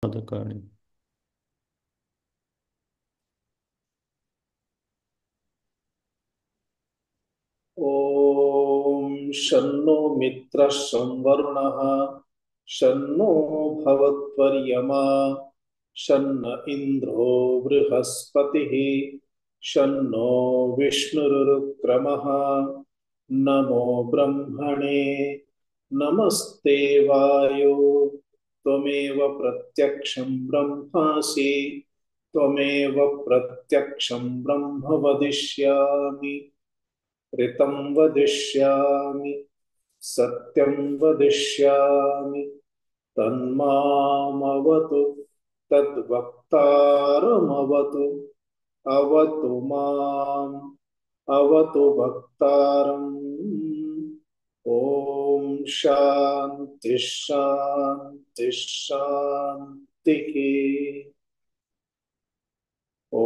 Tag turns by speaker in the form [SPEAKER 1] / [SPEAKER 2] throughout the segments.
[SPEAKER 1] पदकानि।
[SPEAKER 2] ॐ शन्नो मित्रः संवरुणः शन्नो भवत्वर्यमा शन्न इन्द्रो बृहस्पतिः शन्नो विष्णुरुक्रमः। नमो ब्रह्मणे नमस्ते वायो त्वमेव प्रत्यक्षं ब्रह्मासि त्वमेव प्रत्यक्षं ब्रह्म वदिष्यामि ऋतं वदिष्यामि सत्यं वदिष्यामि तन्मामवतु तद्वक्तारमवतु अवतु माम् अवतु वक्तारम्। ॐ शान्ति शान्ति शान्तिः। ॐ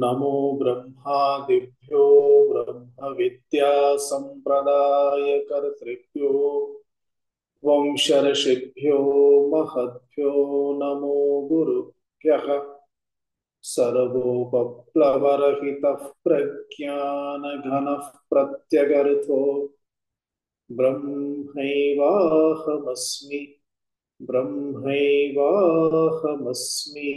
[SPEAKER 2] नमो ब्रह्मादिभ्यो ब्रह्मविद्या संप्रदायकर्तृभ्यो वंशर्षिभ्यो महद्भ्यो नमो गुरुभ्यः। सर्वोपप्लवरहितः प्रज्ञानघनः प्रत्यगर्थो ब्रह्मैवाहमस्मि ब्रह्मैवाहमस्मि।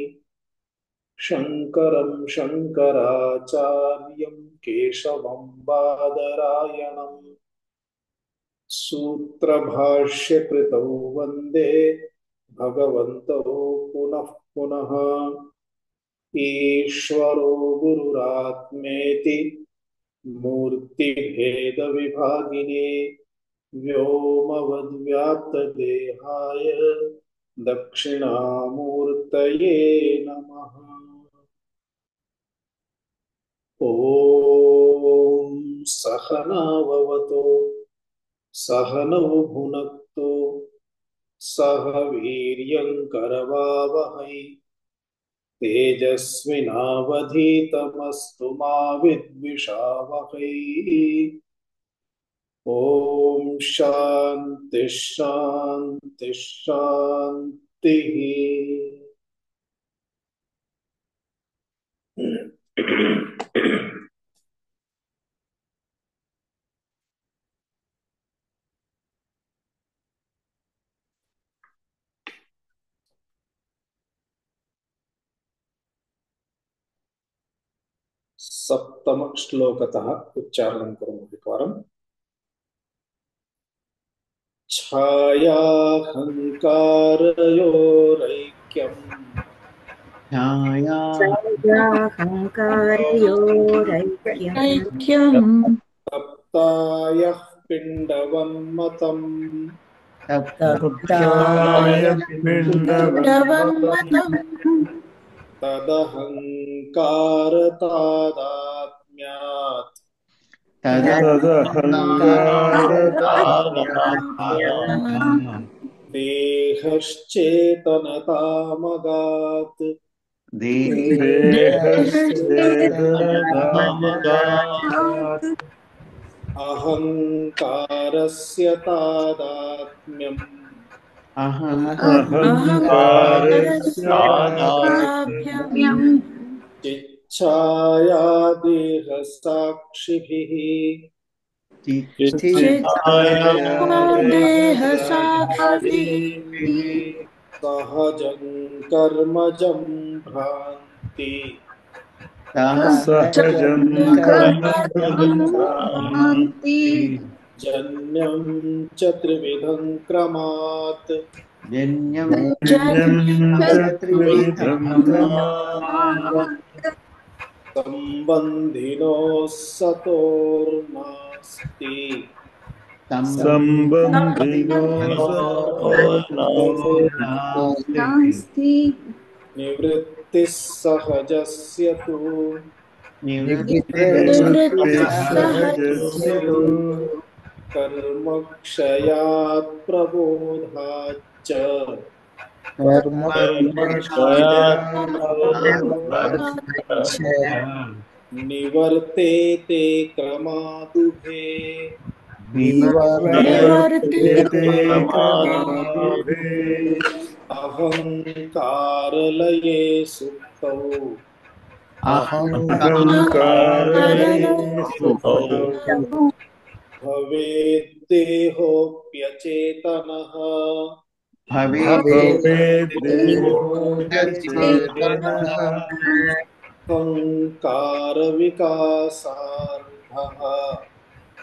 [SPEAKER 2] शङ्करं शङ्कराचार्यं केशवं बादरायणम् सूत्रभाष्यकृतौ वन्दे भगवन्तौ पुनः पुनः। ईश्वरो गुरुरात्मेति मूर्तिभेदविभागिने व्योमवद्व्याप्तदेहाय दक्षिणामूर्तये नमः। ॐ सहनाववतु सहनौ भुनक्तु सह वीर्यङ्करवावहै तेजस्विनावधीतमस्तु मा विद्विषावहै। ॐ शान्ति शान्ति शान्तिः। सप्तम श्लोकतः उच्चारणं कुर्मः एकवारम्। छायाहङ्कारयोरैक्यम्
[SPEAKER 3] छायाहङ्कारयोरैक्यम्
[SPEAKER 2] सप्तायः पिण्डवन्मतम्
[SPEAKER 3] सप्ताय पिण्डवन्मतम्
[SPEAKER 2] तदहङ्कारतादात्म्यात् देहश्चेतनतामगात् अहङ्कारस्य तादात्म्यम् चिच्छाया देहसाक्षिभिः सहजं कर्मजं भ्रान्ति जन्यं च त्रिविधं क्रमात् सम्बन्धिनो सतोर्नास्ति निवृत्तिः सहजस्य तु कर्मक्षयात् प्रबोधाच्च निवर्तेते क्रमादुभे अहङ्कारलये सुप्तौ
[SPEAKER 1] अहङ्कारलये
[SPEAKER 3] अहङ्कारलयेषु
[SPEAKER 1] सुप्तौ
[SPEAKER 2] भवेद्देहोऽप्यचेतनः
[SPEAKER 1] भवेद्देहोऽप्यचेतनः
[SPEAKER 2] अहङ्कारविकासार्थः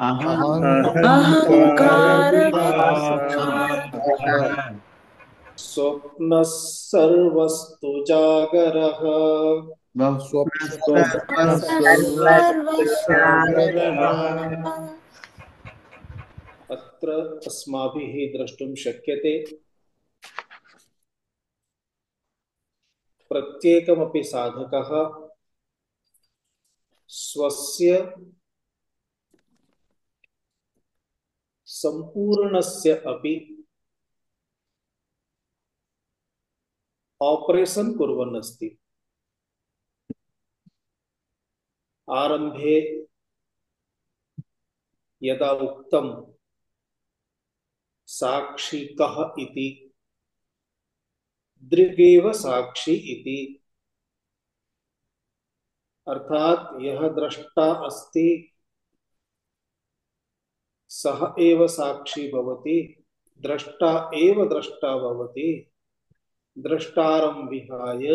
[SPEAKER 1] अहङ्कारविकासार्थः
[SPEAKER 2] स्वप्नः सर्वस्तु जागरः
[SPEAKER 1] स्वप्नः सर्वस्य जागरः
[SPEAKER 2] अत्र अस्माभिः द्रष्टुं शक्यते प्रत्येकमपि साधकः स्वस्य सम्पूर्णस्य अपि ऑपरेशन कुर्वन् अस्ति। आरंभे यदा उक्तं साक्षी कः इति, दृगेव साक्षी इति, अर्थात यह दृष्टा अस्ति सः एव साक्षी भवति, दृष्टा एव दृष्टा भवति। दृष्टारं विहाय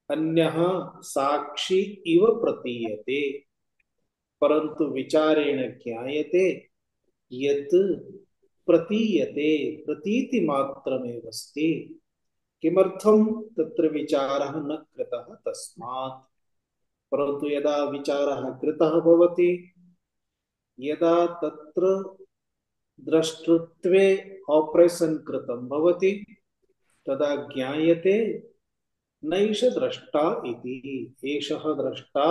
[SPEAKER 2] अन्यः साक्षी इव प्रतीयते, परंतु विचारेण ज्ञायते यत् प्रतीयते प्रतीति मात्रमेव अस्ति। किमर्थं तत्र विचारः न कृतः तस्मात्। परंतु यदा विचारः कृतः भवति, यदा तत्र द्रष्टृत्वे ऑपरेशन कृतं भवति, तदा ज्ञायते नैष द्रष्टा इति, एषः द्रष्टा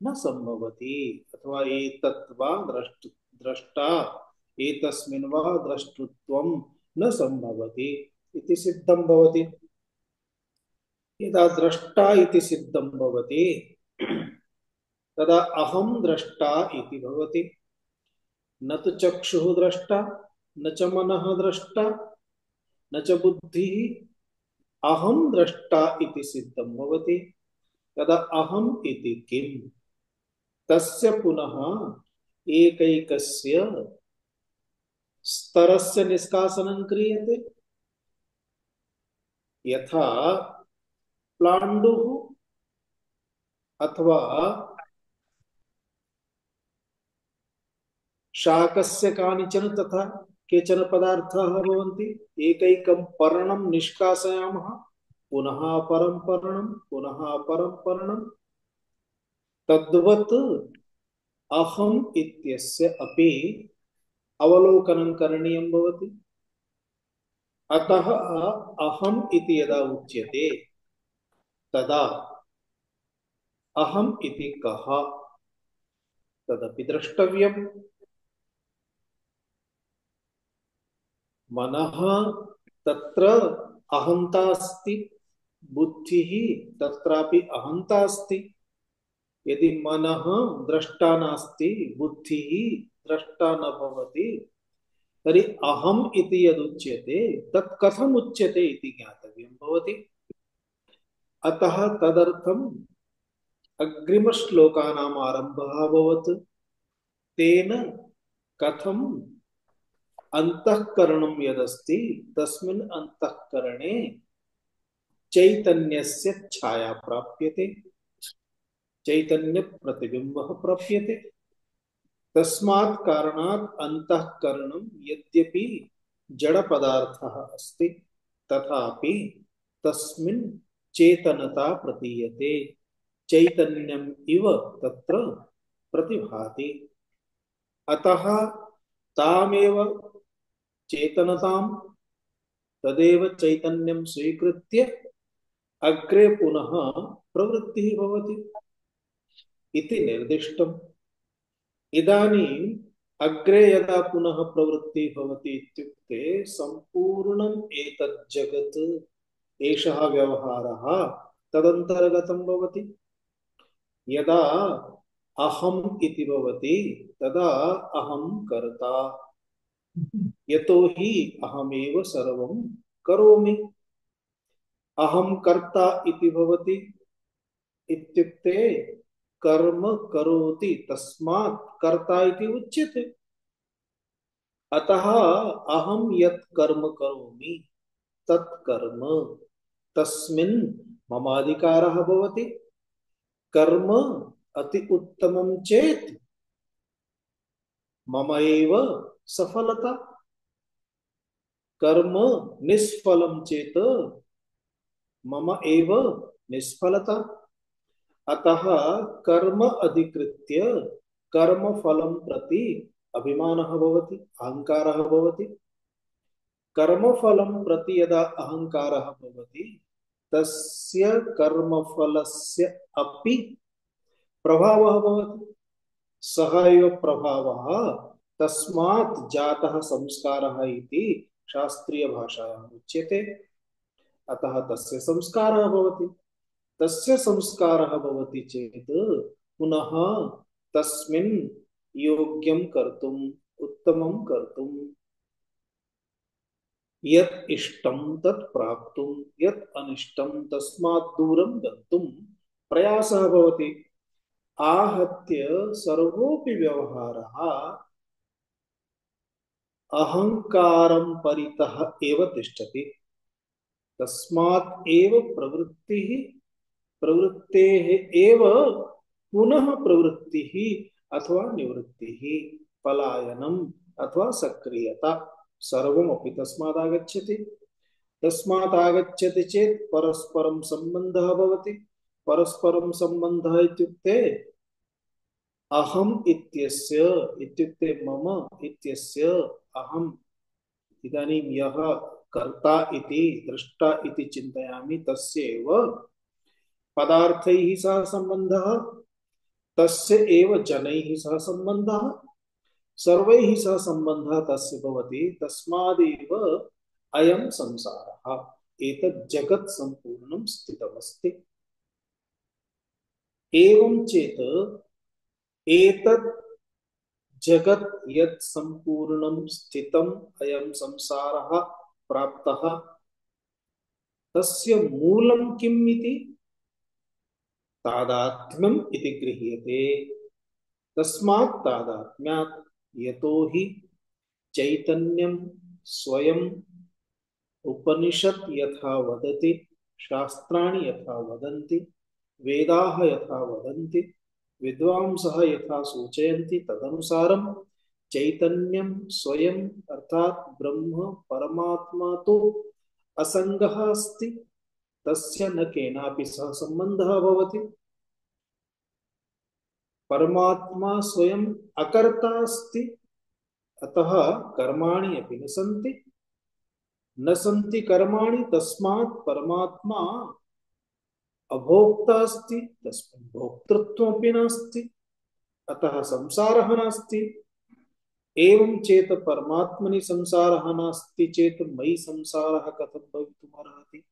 [SPEAKER 2] न संभवति, अथवा एतत् वा द्रष्टा एतस्मिन् वा द्रष्टृत्वं न संभवति इति सिद्धं भवति। यदा द्रष्टा इति सिद्धं भवति तदा अहं द्रष्टा इति भवति। न तु चक्षुः द्रष्टा, न च मनः द्रष्टा, न च बुद्धिः, अहं द्रष्टा इति सिद्धं भवति। तदा अहम् इति किम्? तस्य पुनः एकैकस्य स्तरस्य निष्कासनं क्रियते। यथा प्लाण्डुः अथवा शाकस्य कानिचन तथा केचन पदार्थाः भवन्ति, एकैकं पर्णं निष्कासयामः, पुनः परं पर्णं, पुनः परं पर्णं। तद्वत् अहम् इत्यस्य अपि अवलोकनं करणीयं भवति। अतः अहम् इति यदा उच्यते तदा अहम् इति कः तदपि द्रष्टव्यम्। मनः तत्र अहंता अस्ति, बुद्धिः तत्रापि अहंता अस्ति। यदि मनः द्रष्टा नास्ति, बुद्धिः द्रष्टा न भवति, तर्हि अहम् इति यदुच्यते तत् कथम् उच्यते इति ज्ञातव्यं भवति। अतः तदर्थम् अग्रिमश्लोकानाम् आरम्भः अभवत्। तेन कथम् अंतःकरणं यदस्ति तस्मिन् अंतःकरणे चैतन्यस्य छाया प्राप्यते, चैतन्य प्रतिबिंबः प्राप्यते। तस्मात् कारणात् अंतःकरणं यद्यपि जड़ पदार्थः अस्ति तथापि तस्मिन् चेतनता प्रतीयते, चैतन्यम् इव तत्र प्रतिभाति। अतः तामेव चेतनतां तदेव चैतन्यं स्वीकृत्य अग्रे पुनः प्रवृत्तिः भवति इति निर्दिष्टम्। इदानीम् अग्रे यदा पुनः प्रवृत्तिः भवति इत्युक्ते सम्पूर्णम् एतत् जगत्, एषः व्यवहारः तदन्तर्गतं भवति। यदा अहम् इति भवति तदा अहं कर्ता, यतो हि अहमेव सर्वं करोमि। अहम कर्ता इति भवति इत्युक्ते कर्म करोति तस्मात् कर्ता इति उच्यते। अतः अहम यत् कर्म करोमि तत् कर्म तस्मिन् मम अधिकारः भवति। कर्म अति उत्तमं चेत् मम एव सफलता, कर्म निष्फलं चेत् मम एव निष्फलता। अतः कर्म अधिकृत्य कर्म फलं प्रति अभिमानः भवति, अहंकारः भवति। कर्म फलं प्रति यदा अहंकारः भवति तस्य कर्मफलस्य अपि प्रभावः भवति। सः एव प्रभावः तस्मात् जातः संस्कारः इति शास्त्रीयभाषायाम् उच्यते। अतः तस्य संस्कारः भवति। तस्य संस्कारः भवति चेत् पुनः तस्मिन् योग्यं कर्तुम्, उत्तमं कर्तुम्, यत् इष्टं तत् प्राप्तुं, यत् अनिष्टं तस्मात् दूरं गन्तुं प्रयासः भवति। आहत्य सर्वोऽपि व्यवहारः अहंकारं परितः एव तिष्ठति। तस्मात् एव प्रवृत्तिः, प्रवृत्तेः एव पुनः प्रवृत्तिः अथवा निवृत्तिः, पलायनम् अथवा सक्रियता सर्वमपि तस्मात् आगच्छति। तस्मात् आगच्छति चेत् परस्परं सम्बन्धः भवति। परस्परं सम्बन्धः इत्युक्ते अहम् इत्यस्य इत्युक्ते मम इत्यस्य अहम् इदानीं यः कर्ता इति दृष्टा इति चिन्तयामि तस्य एव पदार्थैः सह सम्बन्धः, तस्य एव जनैः सह सम्बन्धः, सर्वैः सह सम्बन्धः तस्य भवति। तस्मादेव अयं संसारः, एतत् जगत् सम्पूर्णं स्थितमस्ति। एवं चेत् एतत् जगत् यत् सम्पूर्णं स्थितम् अयं संसारः प्राप्तः, तस्य मूलं किम् इति तादात्म्यम् इति गृह्यते। तस्मात् तादात्म्यात्, यतो हि चैतन्यं स्वयं उपनिषत् यथा वदति, शास्त्राणि यथा वदन्ति, वेदाः यथा वदन्ति, विद्वांसः यथा सूचयन्ति, तदनुसारं चैतन्यं स्वयं अर्थात ब्रह्म परमात्मा तो असंगः अस्ति। तस्य न केनापि सह संबंधः भवति। परमात्मा स्वयं अकर्ता अस्ति, अतः कर्माणि अपि न सन्ति कर्माणि। तस्मात् परमात्मा अभोक्ता अस्ति, तस्मिन् भोक्तृत्वमपि नास्ति, अतः संसारः नास्ति। एवं चेत् परमात्मनि संसारः नास्ति चेत् मयि संसारः कथं भवितुमर्हति?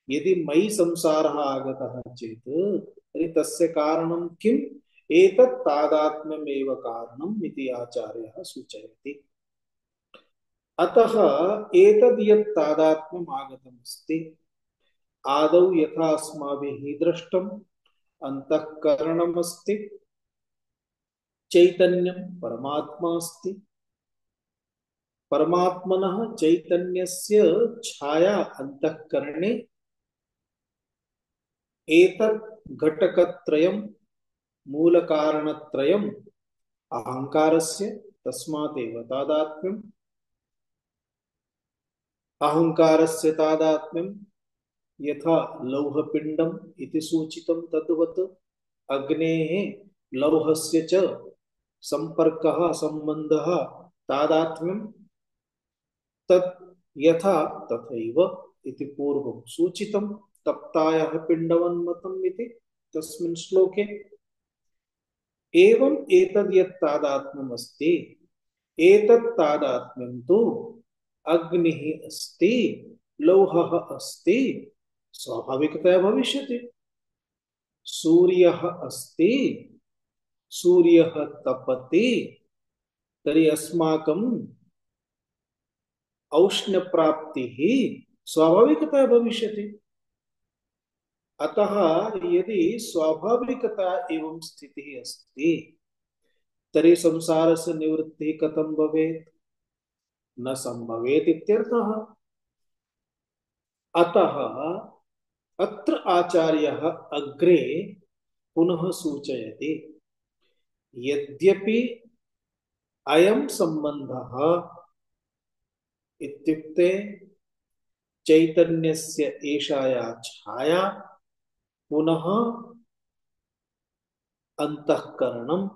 [SPEAKER 2] यदि मयि संसारः आगतः चेत् तर्हि तस्य कारणं किम्? एतत् तादात्म्यमेव कारणम् इति आचार्यः सूचयति। अतः एतद् यत् तादात्म्यम् आगतमस्ति, आदौ यथा अस्माभिः दृष्टम्, अन्तःकरणमस्ति, चैतन्यं परमात्मा अस्ति। परमात्मनः चैतन्यस्य छाया अन्तःकरणे एतत् घटकत्रयं मूलकारणत्रयम् अहंकारस्य, तस्मादेव तादात्म्यम्। अहंकारस्य तादात्म्यं यथा लौहपिण्डम् इति सूचितं तद्वत् अग्नेः लौहस्य च संपर्कः संबन्धः तादात्म्यं तत् यथा तथैव इति पूर्वं सूचितं। तप्तायः पिण्डवन्मतम् इति तस्मिन् श्लोके। एवं एतद् यत् तादात्म्यम् अस्ति, एतत् तादात्म्यं तु अग्निः अस्ति, लौहः अस्ति, स्वाभाविकतया भविष्यति। सूर्यः अस्ति, सूर्यः तपति, तर्हि अस्माकम् औष्ण्यप्राप्तिः स्वाभाविकतया भविष्यति। अतः यदि स्वाभाविकता एवं स्थितिः अस्ति तर्हि संसारस्य निवृत्तिः कथं भवेत्? न संभवेत् इत्यर्थः। अतः अत्र आचार्यः अग्रे पुनः सूचयति यद्यपि अयं सम्बन्धः इत्युक्ते चैतन्यस्य एषा या छाया पुनः अंतःकरणम्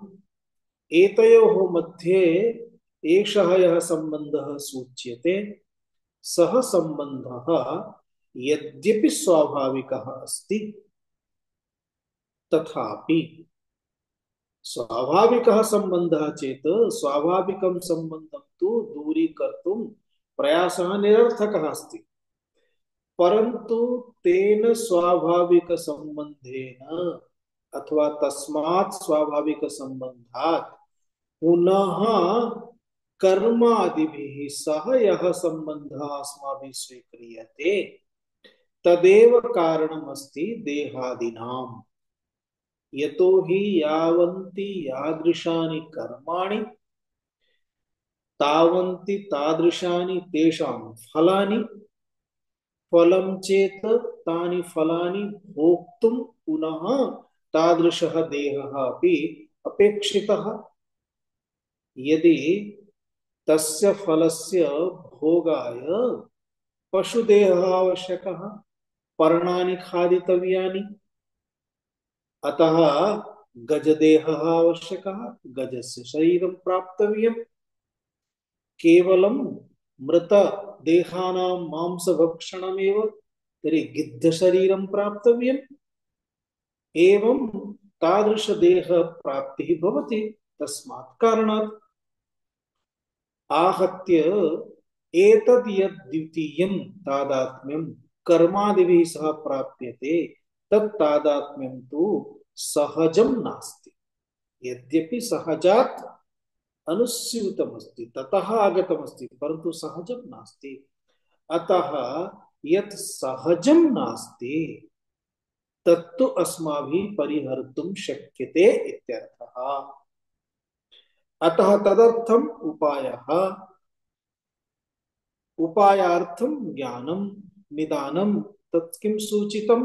[SPEAKER 2] एतयोः मध्ये एषः यः सम्बन्धः सूच्यते सः सम्बन्धः यद्यपि स्वाभाविकः अस्ति तथापि स्वाभाविकः सम्बन्धः चेत् स्वाभाविकं सम्बन्धं तु दूरीकर्तुं प्रयासः निरर्थकः अस्ति। परन्तु तेन स्वाभाविक संबंधेन अथवा तस्मात् स्वाभाविक संबंधात् पुनः कर्मादिभिः सह यः सम्बन्धः अस्माभिः स्वीक्रियते तदेव कारणमस्ति देहादीनाम्। यतो हि यावन्ति यादृशानि कर्माणि तावन्ति तादृशानि तेषां फलानि फलं चेत तानि फलानि भोक्तुं पुनः तादृशः देहः अपि अपेक्षितः। यदि तस्य फलस्य भोगाय पशुदेहः आवश्यकः, पर्णानि खादितव्यानि, अतः गजदेहः आवश्यकः, गजस्य शरीरं प्राप्तव्यं। केवलं मृत देहानां मांसभक्षणमेव तर्हि गिद्धशरीरं प्राप्तव्यम्। एवं तादृशदेह प्राप्तिः भवति। तस्मात् कारणात् आहत्य एतद् यद् द्वितीयं तादात्म्यं कर्मादिभिः सह प्राप्यते तत् तादात्म्यं तु सहजं नास्ति। यद्यपि सहजात् अनुस्यूतमस्ति ततः आगतमस्ति परन्तु सहजं नास्ति। अतः यत् सहजं नास्ति तत्तु अस्माभिः परिहर्तुं शक्यते इत्यर्थः। अतः तदर्थम् उपायार्थं ज्ञानं निदानं तत् किं सूचितं?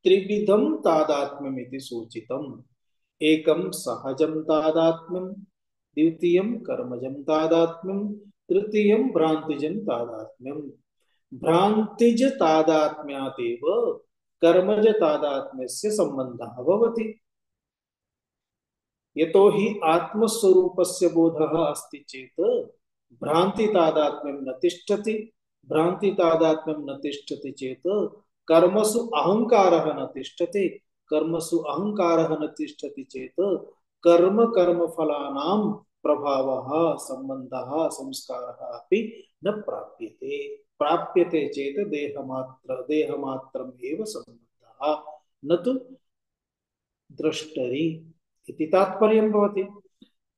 [SPEAKER 2] त्रिविधं तादात्म्यमिति सूचितम्। एकं सहजं तादात्म्यं, द्वितीयं कर्मजं तादात्म्यं, तृतीयं भ्रान्तिजं तादात्म्यं। भ्रान्तिज तादात्म्यादेव कर्मज तादात्म्यस्य सम्बन्धः भवति। यतो हि आत्मस्वरूपस्य बोधः अस्ति चेत् भ्रान्ति तादात्म्यं न तिष्ठति। भ्रान्ति तादात्म्यं न तिष्ठति चेत् कर्मसु अहंकारः न तिष्ठति। कर्मसु अहंकारः न तिष्ठति चेत् कर्म कर्मफलानां प्रभावः संबंधः संस्कारः अपि न प्राप्यते। प्राप्यते चेत् देहमात्रम् एव संबंधः न तु द्रष्टरि इति तात्पर्यं भवति।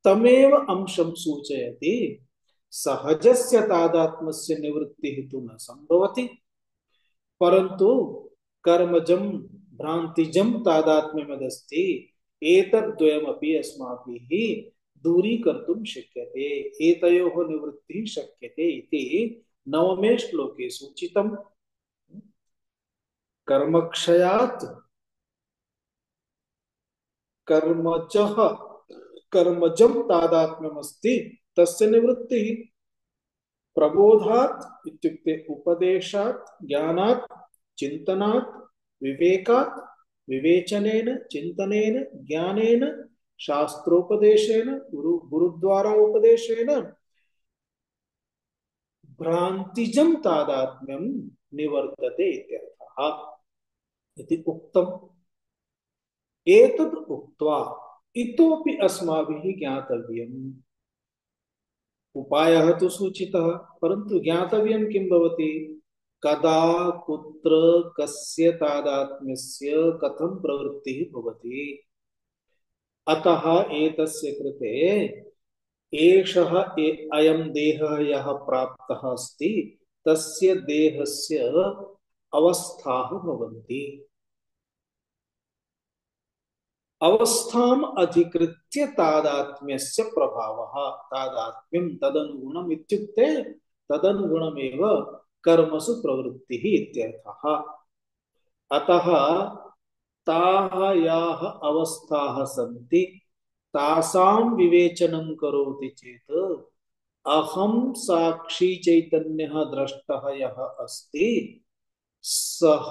[SPEAKER 2] तमेव अंशं सूचयति सहजस्य तादात्म्यस्य निवृत्तिः तु न संभवति परन्तु कर्मजं भ्रान्तिजं तादात्म्यमदस्ति एतद्द्वयमपि अस्माभिः दूरीकर्तुं शक्यते। एतयोः निवृत्तिः शक्यते इति 9मे श्लोके सूचितम्। कर्मक्षयात् कर्मजः कर्मजं तादात्म्यमस्ति तस्य निवृत्तिः। प्रबोधात् इत्युक्ते उपदेशात्, ज्ञानात्, चिन्तनात्, विवेकात्, विवेचनेन, चिन्तनेन, ज्ञानेन, शास्त्रोपदेशेन, गुरुद्वारा उपदेशेन भ्रान्तिजं तादात्म्यं निवर्तते इत्यर्थः इति उक्तम्। एतद् उक्त्वा इतोपि अस्माभिः ज्ञातव्यम्। उपायः तु सूचितः परन्तु ज्ञातव्यं किं भवति? कदा कुत्र कस्य तादात्म्यस्य कथं प्रवृत्तिः भवति। अतः एतस्य कृते एषः अयं देहः यः प्राप्तः अस्ति तस्य देहस्य अवस्थाः भवन्ति। अवस्थाम अधिकृत्य तादात्म्यस्य प्रभावः तादात्म्यं तदनुगुणम् इत्युक्ते तदनुगुणमेव कर्मसु प्रवृत्तिः इत्यर्थः। अतः ताः याः अवस्थाः सन्ति तासां विवेचनं करोति चेत् अहं साक्षी चैतन्यः द्रष्टः यः अस्ति सः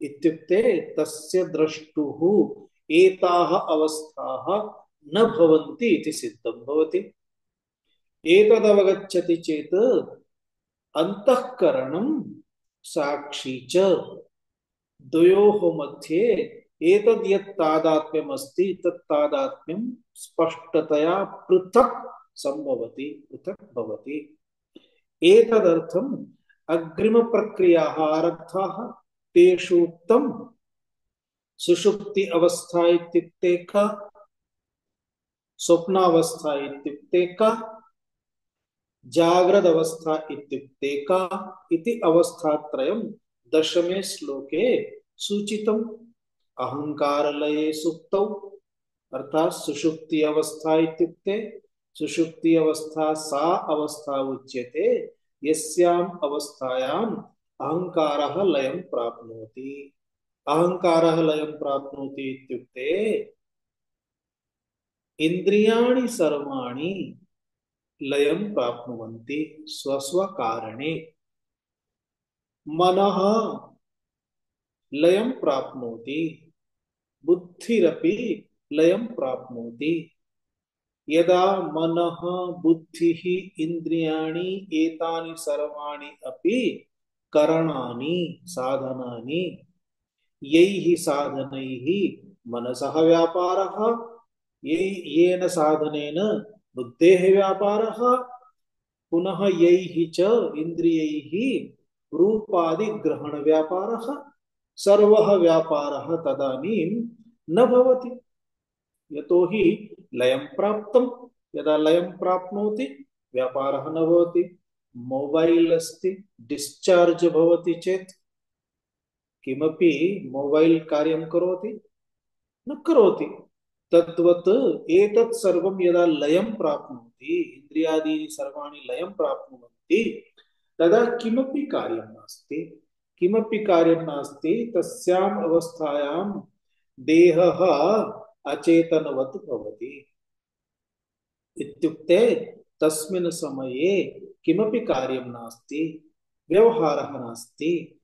[SPEAKER 2] इत्युक्ते तस्य द्रष्टुः एताः अवस्थाः न भवन्ति इति सिद्धं भवति। एतदवगच्छति चेत् अंतःकरणं साक्षी च द्वयोः मध्ये एतद् यत् तादात्म्यमस्ति तत् तादात्म्यं स्पष्टतया पृथक् संभवति पृथक् भवति। एतदर्थम् अग्रिमप्रक्रियाः आरब्धाः तेषु उक्तं सुषुप्ति अवस्था इत्युक्ते का, स्वप्नावस्था इत्युक्ते का, जाग्रद अवस्था इत्युक्ते का इति अवस्थात्रयं दशमे श्लोके सूचितम्। अहंकारलये सुप्तौ अर्थात सुषुप्ति अवस्था इत्युक्ते सुषुप्ति अवस्था सा अवस्था उच्यते यस्याम् अवस्थायाम् अहंकारः लयं प्राप्नोति। अहंकारः लयं प्राप्नोति इत्युक्ते इन्द्रियाणि सर्वाणि लयं प्राप्नुवन्ति स्वस्वकारणे। मनः लयं प्राप्नोति, बुद्धिरपि लयं प्राप्नोति। यदा मनः बुद्धिः इन्द्रियाणि एतानि सर्वाणि अपि करणानि साधनानि यैः साधनैः मनसः व्यापारः येन साधनेन बुद्धेः व्यापारः पुनः यैः च इन्द्रियैः रूपादि ग्रहण व्यापारः सर्वः व्यापारः तदानीं न भवति। यतोहि लयं प्राप्तं, यदा लयं प्राप्नोति व्यापारः न भवति। मोबाइल अस्ति डिस्चार्ज भवति चेत् किमपि मोबाइल कार्यं करोति न करोति। तद्वत् एतत् सर्वं यदा लयं प्राप्नोति इन्द्रियादीनि सर्वाणि लयं प्राप्नुवन्ति तदा किमपि कार्यं नास्ति, किमपि कार्यं नास्ति। तस्याम् अवस्थायां देहः अचेतनवत् भवति इत्युक्ते तस्मिन् समये किमपि कार्यं नास्ति, व्यवहारः नास्ति।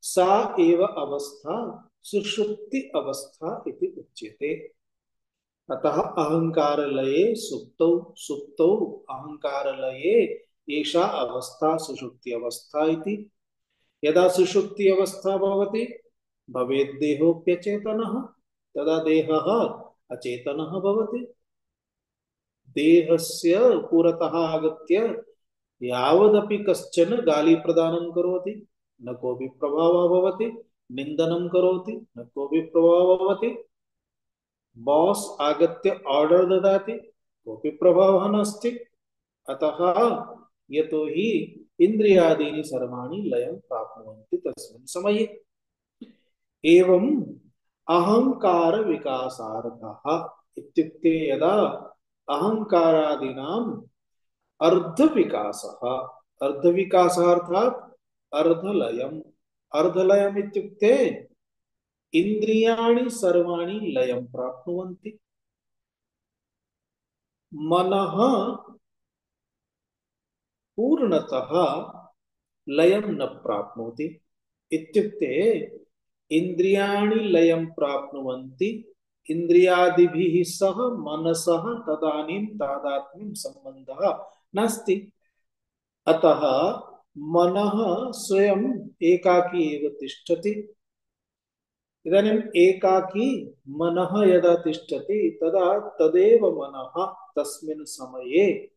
[SPEAKER 2] सा एव अवस्था सुषुप्ति अवस्था इति उच्यते। अतः अहंकारलये सुप्तौ सुप्तौ अहंकारलये एषा अवस्था सुषुप्ति अवस्था इति। यदा सुषुप्ति अवस्था भवति भवेत् देहोऽप्यचेतनः तदा देहः अचेतनः भवति। देहस्य पुरतः आगत्य यावदपि कश्चन गालिप्रदानं करोति न कोऽपि प्रभावः भवति, निन्दनं करोति न कोऽपि प्रभावः भवति, बॉस आगत्य ऑर्डर ददाति कोऽपि प्रभावः नास्ति। अतः यतोहि इन्द्रियादीनि सर्वाणि लयं प्राप्नुवन्ति तस्मिन् समये। एवं अहंकार विकासार्थः इत्युक्ते यदा अहंकारादीनाम् अर्धविकासः, अर्धविकासः अर्थात् अर्धलयम्। अर्धलयम् इत्युक्ते इन्द्रियाणि सर्वाणि लयं प्राप्नुवन्ति, मनः पूर्णतः लयं न प्राप्नोति इत्युक्ते इन्द्रियाणि लयं प्राप्नुवन्ति, इन्द्रियादिभिः सह मनसः तदानीं तादात्म्यं सम्बन्धः नास्ति। अतः मनः स्वयं एकाकी एव तिष्ठति। इदानीम् एकाकी मनः यदा तिष्ठति तदा तदेव मनः तस्मिन् समये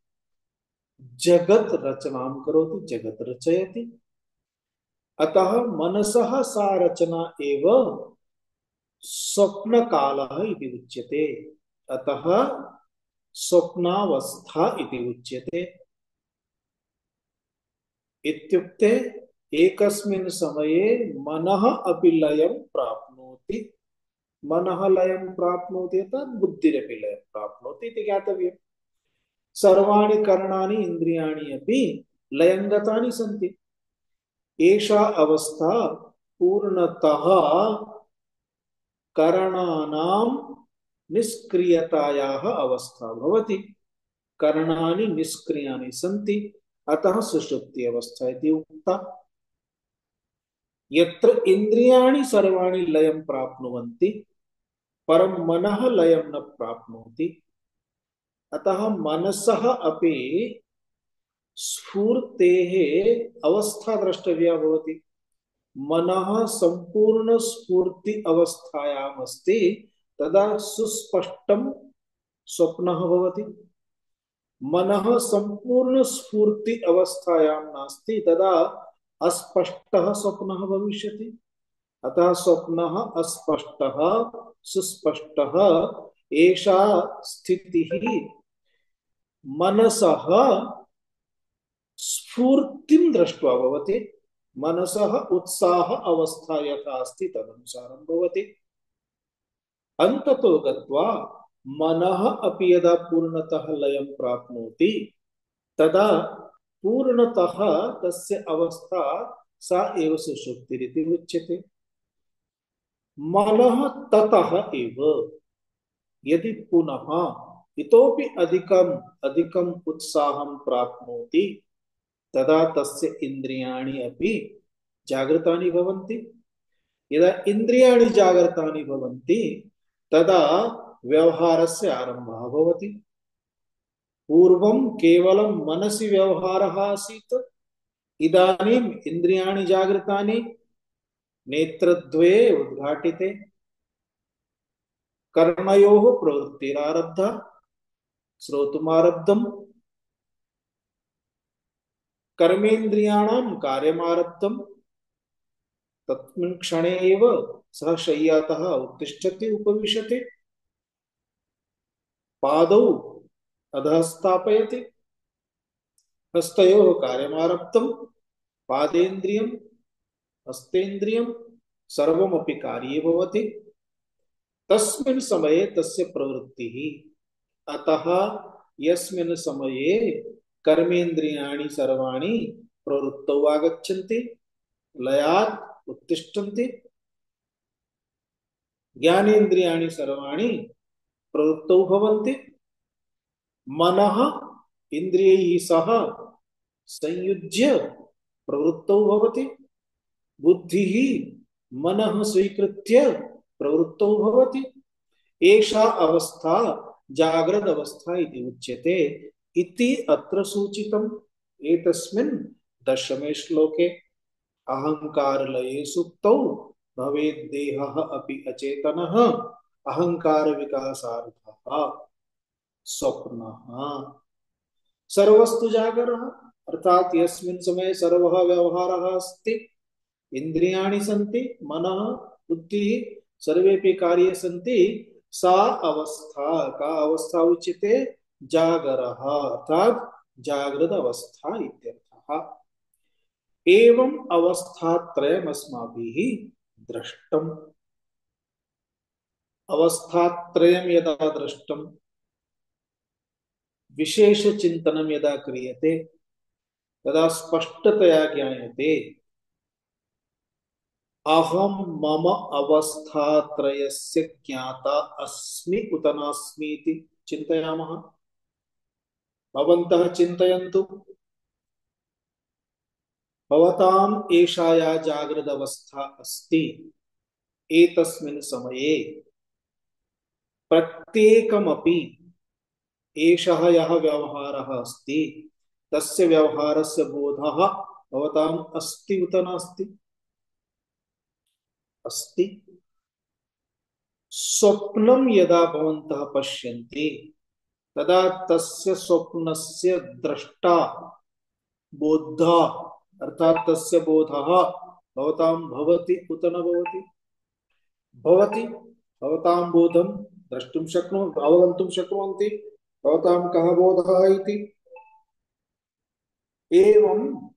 [SPEAKER 2] जगत् रचनां करोति, जगत् रचयति। अतः मनसः सा रचना एव स्वप्नकालः इति उच्यते। अतः स्वप्नावस्था इति उच्यते। इत्युक्ते एकस्मिन् समये मनः अपि लयं प्राप्नोति मनः लयं प्राप्नोति तद् बुद्धिरपि लयं प्राप्नोति इति ज्ञातव्यम्। सर्वाणि कर्णानि इन्द्रियाणि अपि लयं गतानि सन्ति। एषा अवस्था पूर्णतः करणानां निष्क्रियतायाः अवस्था भवति। कर्णानि निष्क्रियाणि सन्ति, अतः सुषुप्ति अवस्था इति उक्ता। यत्र इन्द्रियाणि सर्वाणि लयं प्राप्नुवन्ति परं मनः लयं न प्राप्नोति, अतः मनसः अपि स्फूर्तेः अवस्था द्रष्टव्या भवति। मनः संपूर्ण स्फूर्ति अवस्थायाम् अस्ति, तदा सुस्पष्टं स्वप्नः भवति। मनः संपूर्ण स्फूर्ति अवस्थायां नास्ति, तदा अस्पष्टः स्वप्नः भविष्यति। अतः स्वप्नः अस्पष्टः सुस्पष्टः एषा स्थितिः मनसः स्फूर्तिं दृष्ट्वा भवति। मनसः उत्साह अवस्था यथा अस्ति तदनुसारं भवति। अन्ततो गत्वा मनः अपि यदा पूर्णतः लयं प्राप्नोति तदा पूर्णतः तस्य अवस्था सा एव सुषुप्तिरिति उच्यते। मनः ततः एव यदि पुनः इतोपि अधिकम् अधिकम् उत्साहं प्राप्नोति तदा तस्य इन्द्रियाणि अपि जागृतानि भवन्ति। यदा इन्द्रियाणि जागृतानि भवन्ति तदा व्यवहारस्य आरम्भः भवति। पूर्वं केवलं मनसि व्यवहारः आसीत्, इदानीम् इन्द्रियाणि जागृतानि, नेत्रद्वये उद्घाटिते, कर्णयोः प्रवृत्तिरारब्धा, श्रोतुमारब्धम्, कर्मेन्द्रियाणां कार्यमारब्धम्। तस्मिन् क्षणे एव सः शय्यातः उत्तिष्ठति, उपविशति, पादौ अधः स्थापयति, हस्तयोः कार्यमारब्धम्, पादेन्द्रियं हस्तेन्द्रियं सर्वमपि कार्ये भवति। तस्मिन् समये तस्य प्रवृत्तिः। अतः यस्मिन् समये कर्मेन्द्रियाणि सर्वाणि प्रवृत्तौ आगच्छन्ति, लयात् उत्तिष्ठन्ति, ज्ञानेन्द्रियाणि सर्वाणि प्रवृत्तौ भवन्ति, मनः इन्द्रियैः सह संयुज्य प्रवृत्तौ भवति, बुद्धिः मनः स्वीकृत्य प्रवृत्तौ भवति। एषा अवस्था जाग्रद अवस्था इति उच्यते इति अत्र सूचितम्। एतस्मिन् दशमे श्लोके अहंकारलये सुप्तौ भवेत् देहः अपि अचेतनः अहंकार विकासार्थः स्वप्नः सर्वस्तु जागरः। अर्थात यस्मिन् समये सर्वः व्यवहारः अस्ति, इन्द्रियाणि सन्ति, मनः बुद्धिः सर्वेपि कार्ये सन्ति, सा अवस्था का अवस्था उच्यते जागरः अर्थात जागृत अवस्था इत्यर्थः। एवं अवस्थात्रयम् अस्माभिः दृष्टम्। अवस्थात्रयं यदा दृष्टम्, विशेष चिंतनं यदा क्रियते तदा स्पष्टतया ज्ञायते अहम मम अवस्थात्रयस्य ज्ञाता अस्मि उत नास्मि इति चिन्तयामः। भवन्तः चिन्तयन्तु, भवताम् एषा या जागृत अवस्था अस्ति, एतस्मिन् समये प्रत्येकमपि एषः यः व्यवहारः अस्ति तस्य व्यवहारस्य बोधः भवताम् अस्ति उत नास्ति? अस्ति। स्वप्नं यदा भवन्तः पश्यन्ति तदा तस्य स्वप्नस्य द्रष्टा बोधा अर्थात तस्य बोधः भवतां भवति उत न भवति? भवति। भवतां बोधं द्रष्टुं अवगन्तुं शक्नुवन्ति भवतां कः बोधः इति। एवं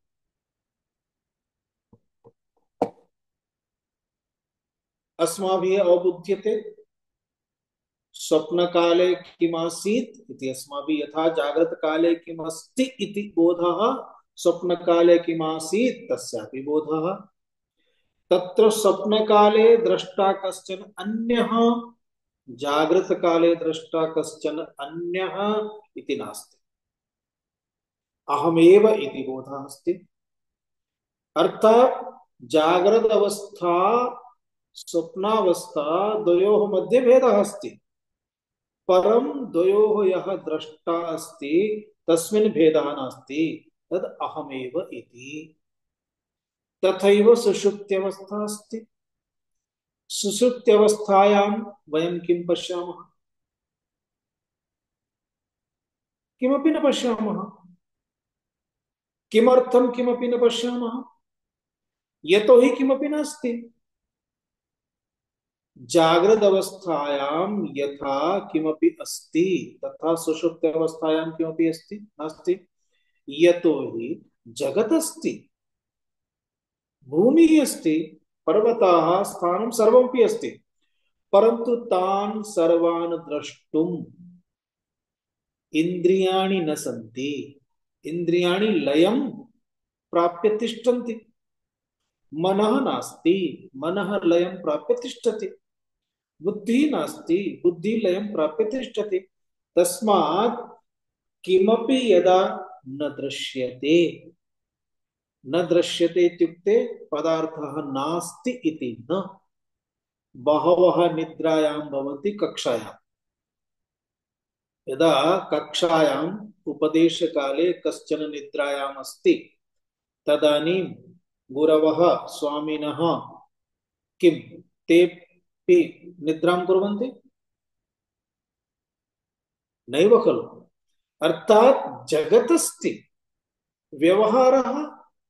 [SPEAKER 2] अस्माभिः अवबुध्यते स्वप्न काले किमासीत् इति अस्माभिः यथा जागृत काले किमस्ति इति बोधः स्वप्न काले किमासीत् तस्यापि बोधः तत्र स्वप्न काले दृष्टा कश्चन अन्यः जागृत काले दृष्टा कश्चन अन्यः इति नास्ति अहमेव इति बोधः अस्ति अर्थात् जागृत अवस्था स्वप्नावस्था द्वयोः मध्ये भेदः अस्ति परं द्वयोः यः द्रष्टा अस्ति तस्मिन् भेदः नास्ति तद् अहमेव इति तथैव सुषुप्त्यवस्था अस्ति सुषुप्त्यवस्थायां वयं किं पश्यामः किमपि न पश्यामः किमर्थं किमपि न पश्यामः यतो हि किमपि नास्ति जागृत अवस्थायां यथा किमपि अस्ति तथा सुषुप्त अवस्थायां किमपि अस्ति नास्ति यतो हि जगत् अस्ति भूमिः अस्ति पर्वताः स्थानं सर्वमपि अस्ति परन्तु तान् सर्वान् द्रष्टुम् इन्द्रियाणि न सन्ति इन्द्रियाणि लयं प्राप्य तिष्ठन्ति मनः नास्ति मनः लयं प्राप्य तिष्ठति बुद्धिः नास्ति बुद्धिः लयं प्राप्य तिष्ठति तस्मात् किमपि यदा न दृश्यते इत्युक्ते पदार्थः नास्ति इति न बहवः निद्रायां भवन्ति कक्षायां यदा कक्षायाम् उपदेशकाले कश्चन निद्रायाम् अस्ति तदानीं गुरवः स्वामिनः किं तेऽपि निद्रां कुर्वन्ति नैव खलु अर्थात् जगत् अस्ति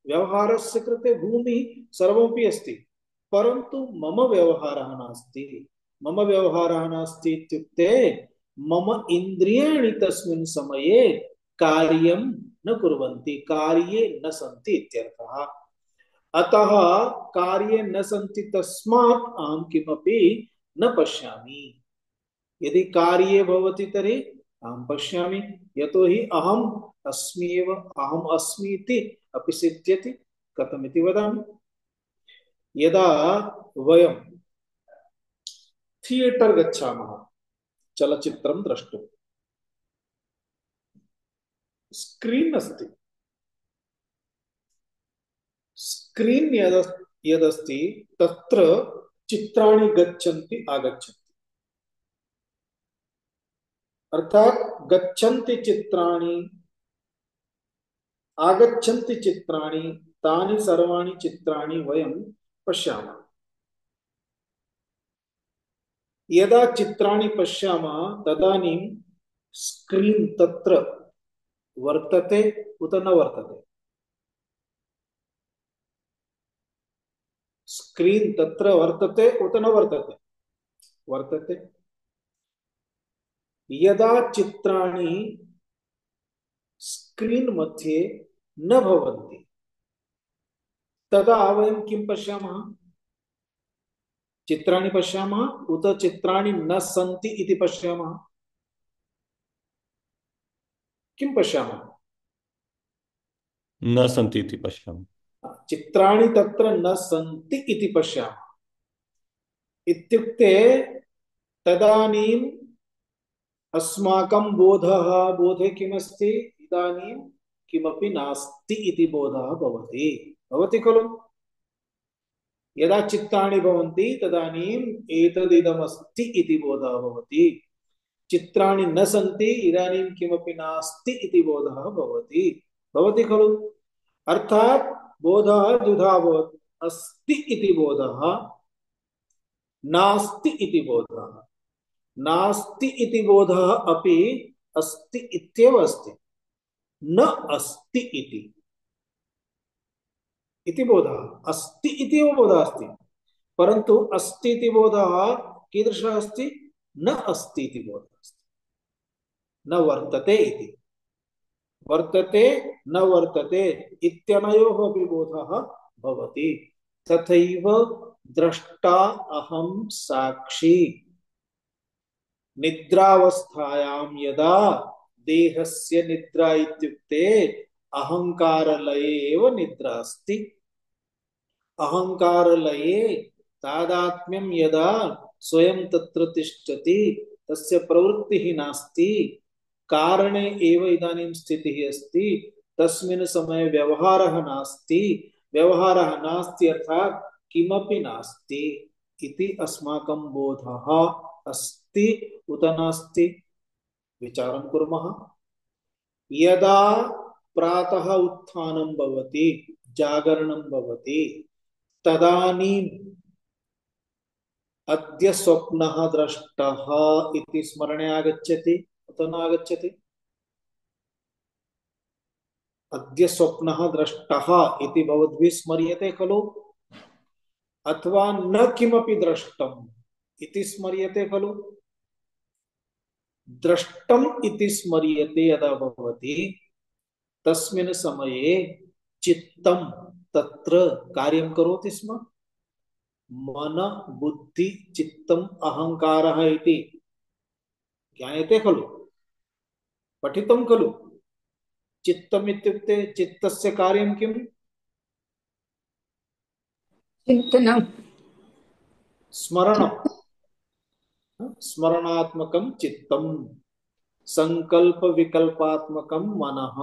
[SPEAKER 2] व्यवहारस्य कृते भूमिः सर्वमपि अस्ति परन्तु मम व्यवहारः नास्ति इत्युक्ते मम इन्द्रियाणि तस्मिन् समये कार्यं न कुर्वन्ति कार्ये न सन्ति इत्यर्थः अतः कार्ये न सन्ति तस्मात् अहं किमपि न पश्यामि यदि कार्ये भवति तर्हि अहं पश्यामि यतो हि अहम् अस्मि इति अपि सिद्ध्यति कथमिति वदामि यदा वयं थियेटर् गच्छामः चलचित्रं द्रष्टुं स्क्रीन् अस्ति स्क्रीन् यदस्ति तत्र चित्राणि आगच्छन्ति अर्थात् आगच्छन्ति चित्राणि तानि सर्वाणि चित्राणि वयं पश्यामः यदा चित्राणि पश्यामः तदानीं स्क्रीन् तत्र वर्तते उत न वर्तते स्क्रीन् तत्र वर्तते उत न वर्तते वर्तते यदा चित्राणि स्क्रीन् मध्ये न भवन्ति तदा वयं किं पश्यामः चित्राणि पश्यामः उत चित्राणि न सन्ति इति पश्यामः किं पश्यामः
[SPEAKER 1] न सन्ति इति पश्यामः
[SPEAKER 2] चित्राणि तत्र न सन्ति इति पश्यामः इत्युक्ते तदानीम् अस्माकं बोधे किमस्ति इदानीं किमपि नास्ति इति बोधः भवति खलु यदा चित्राणि भवन्ति तदानीम् एतदिदमस्ति इति बोधः भवति चित्राणि न सन्ति इदानीं किमपि नास्ति इति बोधः भवति खलु अर्थात् बोधः द्विधा भवति अस्ति इति बोधः नास्ति इति बोधः नास्ति इति बोधः अपि अस्ति इत्येव अस्ति न अस्ति इति बोधः अस्ति इति एव बोधः अस्ति परन्तु अस्ति इति बोधः कीदृशः अस्ति न अस्ति इति बोधः अस्ति न वर्तते इति वर्तते न वर्तते इत्यनयोः अपि बोधः भवति तथैव दृष्टा अहम साक्षी निद्रावस्थायां यदा देहस्य निद्रा इत्युक्ते अहंकारलये एव निद्रा अस्ति अहंकारलये तादात्म्यं यदा स्वयं तत्र तिष्ठति तस्य प्रवृत्तिः नास्ति कारणे एव इदानीं स्थितिः अस्ति तस्मिन् समये व्यवहारः नास्ति व्यवहारः नास्ति अर्थात् किमपि नास्ति इति अस्माकं बोधः अस्ति उत नास्ति विचारं कुर्मः यदा प्रातः उत्थानं भवति जागरणं भवति तदानीम् अद्य स्वप्नः दृष्टः इति स्मरणे आगच्छति उत न आगच्छति अद्य स्वप्नः दृष्टः इति भवद्भिः स्मर्यते खलु अथवा न किमपि दृष्टम् इति स्मर्यते खलु दृष्टम् इति स्मर्यते यदा भवति तस्मिन् समये चित्तं तत्र कार्यं करोति स्म मन बुद्धि चित्तम अहंकारः इति ज्ञायते खलु पठितं खलु चित्तम् इत्युक्ते चित्तस्य कार्यं किम्
[SPEAKER 3] चिन्तनं
[SPEAKER 2] स्मरणं स्मरणात्मकं चित्तम् संकल्प विकल्पात्मकं मनः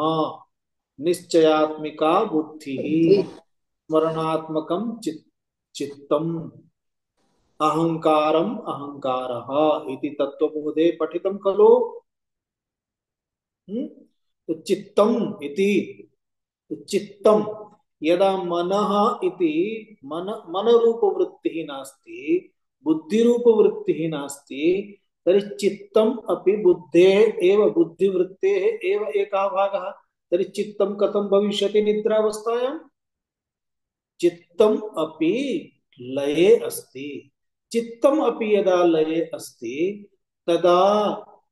[SPEAKER 2] निश्चयात्मिका बुद्धिः स्मरणात्मकं चित्तम् अहंकारम् अहंकारः इति तत्त्वबोधे पठितं खलु तो चित्तम् इति चित्तम् यदा मनः इति मन रूप वृत्तिः नास्ति बुद्धि रूप वृत्तिः नास्ति तर्हि चित्तम् अपि बुद्धेः एव बुद्धिवृत्तेः एव एकः भागः तर्हि चित्तं कथं भविष्यति निद्रावस्थायां चित्तम् अपि लये अस्ति चित्तम् अपि यदा लये अस्ति तदा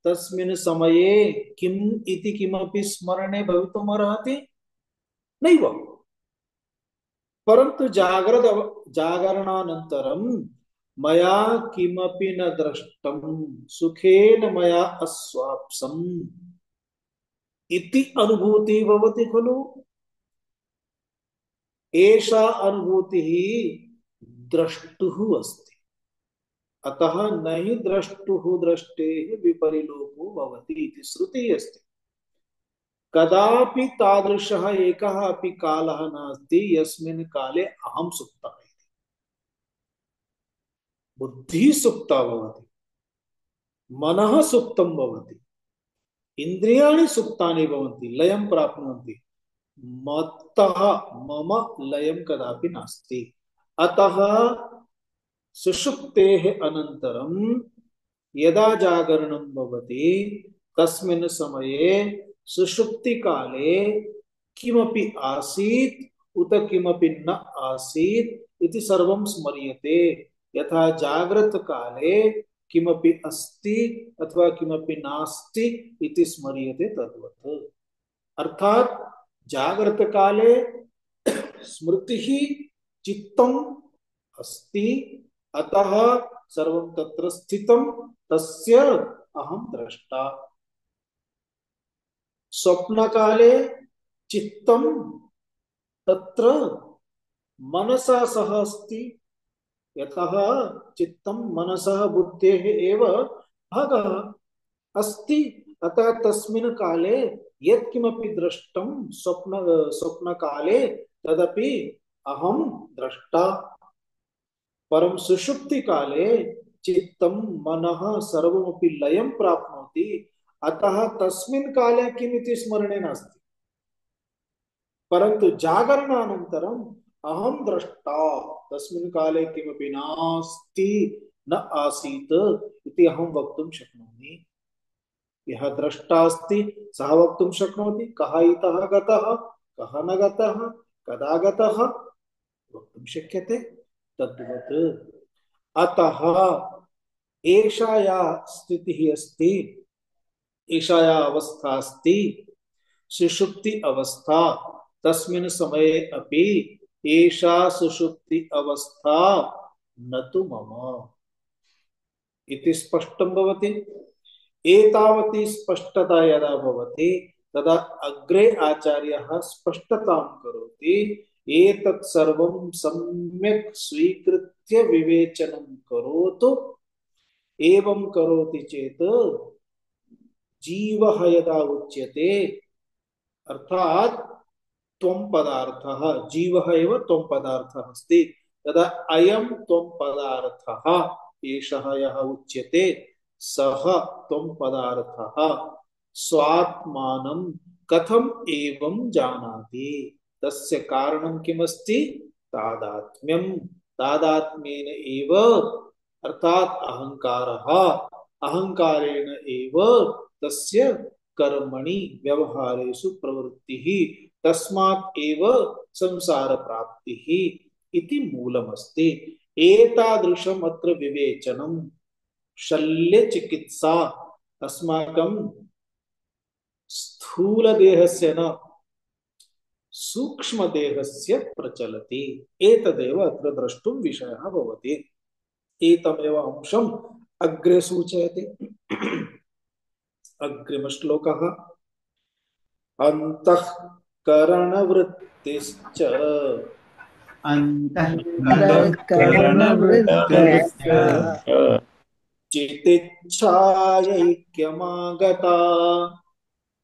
[SPEAKER 2] तस्मिन् समये किम् इति किमपि स्मरणे भवितुम् अर्हति नैव परन्तु जागरणानन्तरं मया किमपि न दृष्टं सुखेन मया अस्वाप्सम् इति अनुभूतिः भवति खलु एषा अनुभूतिः द्रष्टुः अस्ति अतः न हि द्रष्टुः द्रष्टेः विपरिलोको भवति इति श्रुतिः अस्ति कदापि तादृशः एकः अपि कालः नास्ति यस्मिन् काले अहं सुप्तः इति बुद्धिः सुप्ता भवति मनः सुप्तं भवति इन्द्रियाणि सुप्तानि भवन्ति लयं प्राप्नुवन्ति मत्तः मम लयं कदापि नास्ति अतः सुषुप्तेः अनन्तरं यदा जागरणं भवति तस्मिन् समये सुषुप्ति काले किमपि आसीत् उत किमपि न आसीत् इति सर्वं स्मर्यते यथा जागृत काले किमपि अस्ति अथवा किमपि नास्ति इति स्मर्यते तद्वत् अर्थात् जागृत काले स्मृतिः चित्तम् अस्ति अतः सर्वं तत्र स्थितं तस्य अहं द्रष्टा स्वप्न काले चित्तं तत्र मनसा सह अस्ति यतः चित्तं मनसः बुद्धेः एव भागः अस्ति अतः तस्मिन् काले यत्किमपि दृष्टं स्वप्न काले तदपि अहं द्रष्टा परं सुषुप्ति काले चित्तं मनः सर्वमपि लयं प्राप्नोति अतः तस्मिन् काले किमिति स्मरणे नास्ति परन्तु जागरणानन्तरम् अहं द्रष्टा तस्मिन् काले किमपि नास्ति न आसीत् इति अहं वक्तुं शक्नोमि यः द्रष्टा अस्ति सः वक्तुं शक्नोति कः इतः गतः कः न गतः कदा गतः वक्तुं शक्यते तद्वत् अतः एषा या स्थितिः अस्ति एषा या अवस्था अस्ति सुषुप्ति अवस्था तस्मिन् समये अपि एषा सुषुप्ति अवस्था न तु मम इति स्पष्टं भवति। एतावती स्पष्टता यदा भवति तदा अग्रे आचार्यः स्पष्टतां करोति। एतत् सर्वं सम्यक् स्वीकृत्य विवेचनं करोतु। एवं करोति चेत् जीवः यदा उच्यते अर्थात त्वं पदार्थः, जीवः एव त्वं पदार्थः अस्ति, तदा अयं त्वं पदार्थः एषः यः उच्यते सः त्वं पदार्थः स्वात्मानं कथम एवं जानाति, तस्य कारणं किमस्ति? तादात्म्यं। तादात्म्येन एव अर्थात अहंकारः, अहंकारेण एव तस्य कर्मणि व्यवहारेषु प्रवृत्तिः, तस्मात् एव संसार प्राप्तिः इति मूलमस्ति। एतादृशम् अत्र विवेचनं शल्य चिकित्सा अस्माकं स्थूल देहस्य न सूक्ष्म देहस्य प्रचलति। एतदेव अत्र द्रष्टुं विषयः भवति। एतमेव अंशम् अग्रे सूचयति। अग्रिमश्लोकः अन्तःकरणवृत्तिश्च
[SPEAKER 4] अन्तःकरणवृत्तश्च
[SPEAKER 2] चितिच्छायैक्यमागता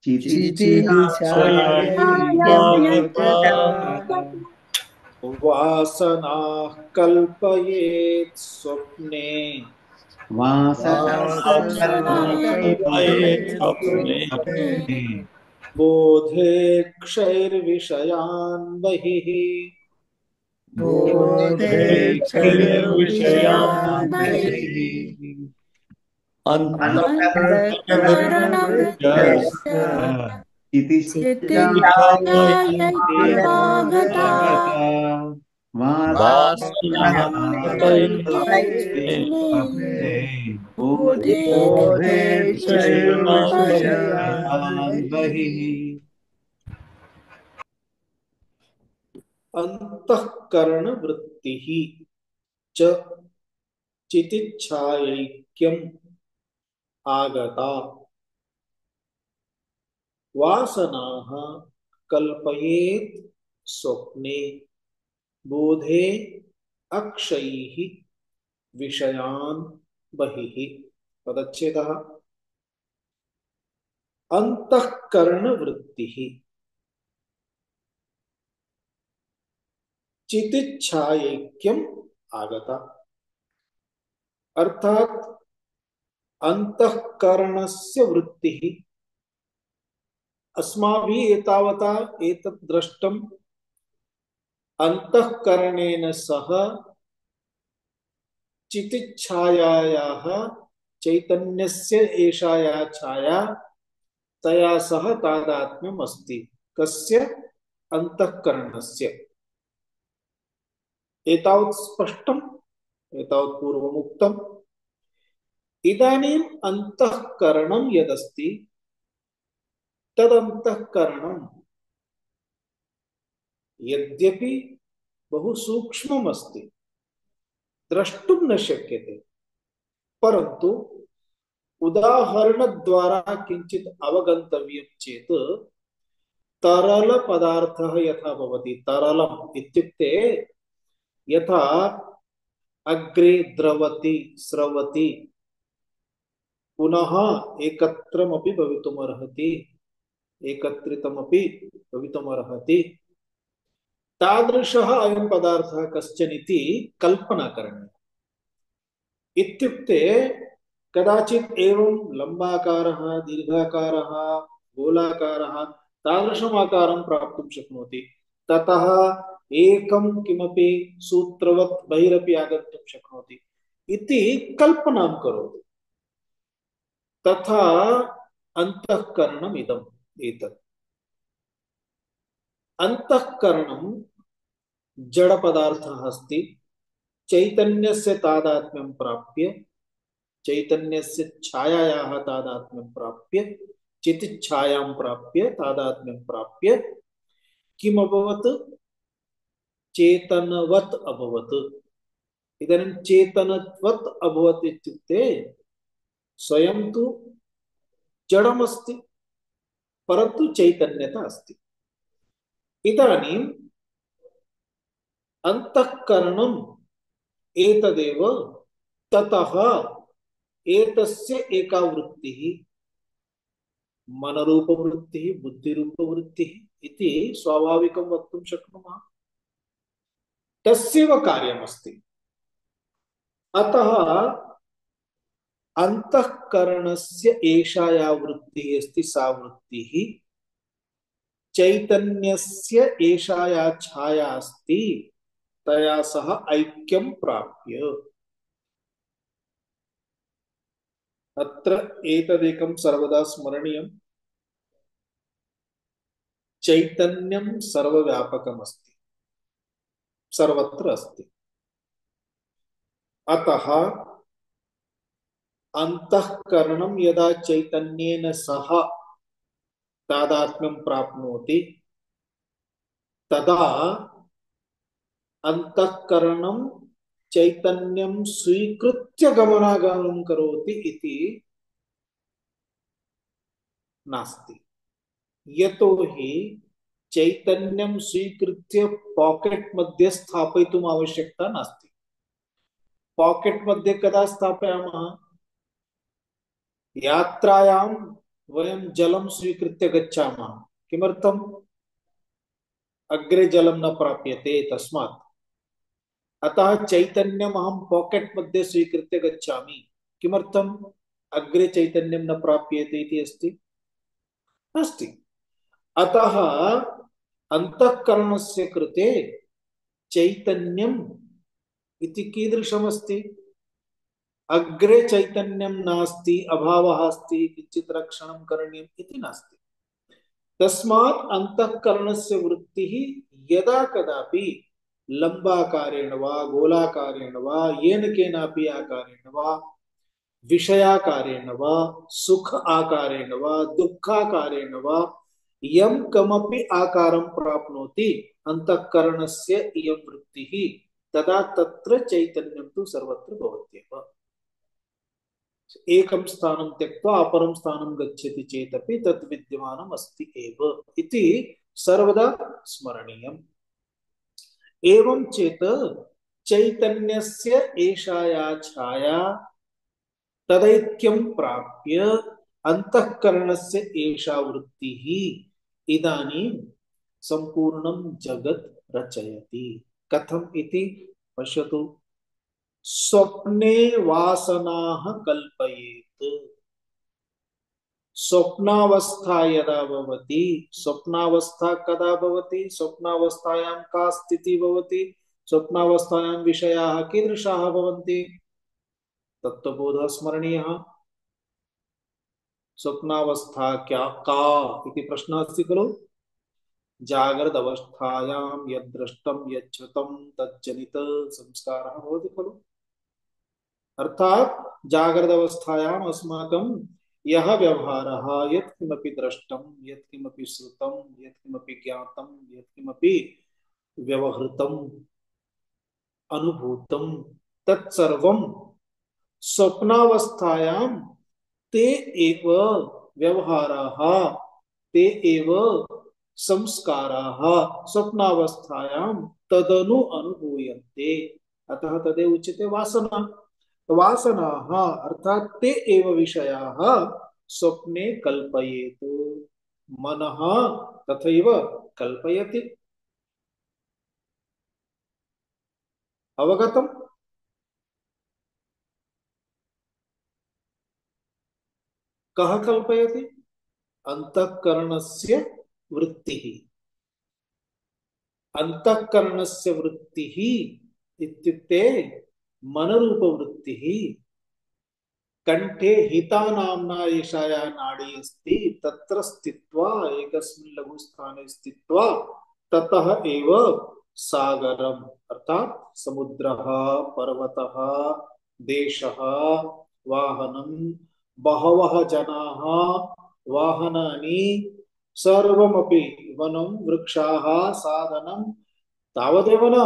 [SPEAKER 4] चितिच्छायैक्यमागता
[SPEAKER 2] वासनाः कल्पयेत् स्वप्ने बोधे क्षैर्विषयान् बहिः अंतःकरण वृत्ति च चितिच्छायैक्यम् आगता वासनाः कल्पयेत् स्वप्ने बोधे अक्षयैः विषयान् बहिः। पदच्छेदः अंतःकरण वृत्तिः चितिच्छायैक्यम् आगता, अर्थात अंतःकरणस्य वृत्तिः अस्माभिः एतावता एतत् दृष्टम्। अंतःकरणेन सह चितिच्छायायाः चैतन्यस्य एषा या छाया तया सह तादात्म्यम् अस्ति। कस्य? अंतःकरणस्य। एतावत् स्पष्टम्, एतावत् पूर्वमुक्तम्। इदानीम् अंतःकरणं यदस्ति तदंतःकरणं यद्यपि बहु सूक्ष्मम् अस्ति, द्रष्टुं न शक्यते, परन्तु उदाहरणद्वारा किञ्चित् अवगन्तव्यं चेत् तरल पदार्थः यथा भवति, तरलम् इत्युक्ते यथा अग्रे द्रवति स्रवति पुनः एकत्रमपि भवितुमर्हति, एकत्रितमपि भवितुमर्हति, तादृशः अयं पदार्थः कश्चन इति कल्पना करणीया। इत्युक्ते कदाचित् एवं लम्बाकारः, दीर्घाकारः, गोलाकारः तादृशम् आकारं प्राप्तुं शक्नोति। ततः एकं किमपि सूत्रवत् बहिरपि आगन्तुं शक्नोति इति कल्पनां करोति। तथा अंतःकरणम् इदम् एतत्। अंतःकरणं जड़ पदार्थः अस्ति। चैतन्यस्य तादात्म्यं प्राप्य, चैतन्यस्य छायायाः तादात्म्यं प्राप्य, चितिच्छायां प्राप्य, तादात्म्यं प्राप्य किम् अभवत्? चेतनवत् अभवत्। इदानीं चेतनत्वत् अभवत् इत्युक्ते स्वयं तु जडमस्ति परन्तु चैतन्यता अस्ति। इदानीम् अंतःकरणम् एतदेव ततः एतस्य एका वृत्तिः मनरूपवृत्तिः बुद्धिरूपवृत्तिः इति स्वाभाविकं वक्तुं शक्नुमः। तस्यैव कार्यमस्ति। अतः अंतःकरणस्य एषा या वृत्तिः अस्ति सा वृत्तिः चैतन्यस्य एषा या छाया अस्ति तया सह ऐक्यं प्राप्य। अत्र एतदेकं सर्वदा स्मरणीयम्। चैतन्यं सर्वव्यापकमस्ति, सर्वत्र अस्ति। अतः अंतःकरणं यदा चैतन्येन सह तादात्म्यं प्राप्नोति तदा अंतःकरणं चैतन्यं स्वीकृत्य गमनागमनं करोति इति नास्ति। यतोहि चैतन्यं स्वीकृत्य पॉकेट मध्ये स्थापयितुम् आवश्यकता नास्ति। पॉकेट मध्ये कदा स्थापयामः? यात्रायां वयं जलं स्वीकृत्य गच्छामः। किमर्थम्? अग्रे जलं न प्राप्यते तस्मात्। अतः चैतन्यम् अहं पॉकेट मध्ये स्वीकृत्य गच्छामि। किमर्थम्? अग्रे चैतन्यं न प्राप्यते इति अस्ति? नास्ति। अतः अंतःकरणस्य कृते चैतन्यम् इति कीदृशमस्ति? अग्रे चैतन्यं नास्ति, अभावः अस्ति, किञ्चित् रक्षणं करणीयम् इति नास्ति। तस्मात् अंतःकरणस्य वृत्तिः यदा कदापि लंबाकारेण वा गोलाकारेण वा येन केनापि आकारेण वा विषयाकारेण वा सुख आकारेण वा दुःखाकारेण वा यं कमपि आकारं प्राप्नोति अंतःकरणस्य इयं वृत्तिः तदा तत्र चैतन्यं तु सर्वत्र भवत्येव। एकं स्थानं त्यक्त्वा अपरं स्थानं गच्छति चेदपि तत् विद्यमानम् अस्ति एव इति सर्वदा स्मरणीयम्। एवं चेत् चैतन्यस्य एषा या छाया तदैक्यं प्राप्य अंतःकरणस्य एषा वृत्तिः इदानीं सम्पूर्णं जगत् रचयति। कथम् इति पश्यतु। स्वप्ने वासनाः कल्पयेत्। स्वप्नावस्था यदा भवति, स्वप्नावस्था कदा भवति? स्वप्नावस्थायां का स्थितिः भवति? स्वप्नावस्थायां विषयाः कीदृशाः भवन्ति? तत्त्वबोधः स्मरणीयः। स्वप्नावस्था क्या का इति प्रश्नः अस्ति खलु। जाग्रत अवस्थायां यद्दृष्टं यच्छ्रुतं तज्जनित संस्कारः भवति खलु। अर्थात जाग्रत अवस्थायाम् अस्माकं यः व्यवहारः यत्किमपि दृष्टं यत्किमपि श्रुतं यत्किमपि ज्ञातं यत्किमपि व्यवहृतं अनुभूतं तत्सर्वं स्वप्नावस्थायां ते एव व्यवहाराः ते एव संस्काराः स्वप्नावस्थायां तदनु अनुभूयन्ते। अतः तदेव उच्यते वासना। वासनाः अर्थात ते एव विषयाः स्वप्ने कल्पयेत्। मनः तथैव कल्पयति। अवगतम्? कः कल्पयति? अंतःकरणस्य वृत्तिः। अंतःकरणस्य वृत्तिः इत्युक्ते मनरूपवृत्तिः। कंठे हिता नाम्ना एषा या नाडी अस्ति तत्र स्थित्वा एकस्मिन् लघुस्थाने स्थित्वा ततः एव सागरम् अर्थात समुद्रः पर्वतः देशः वाहनं बहवः जनाः वाहनानि सर्वमपि वनं वृक्षाः साधनं तावदेव न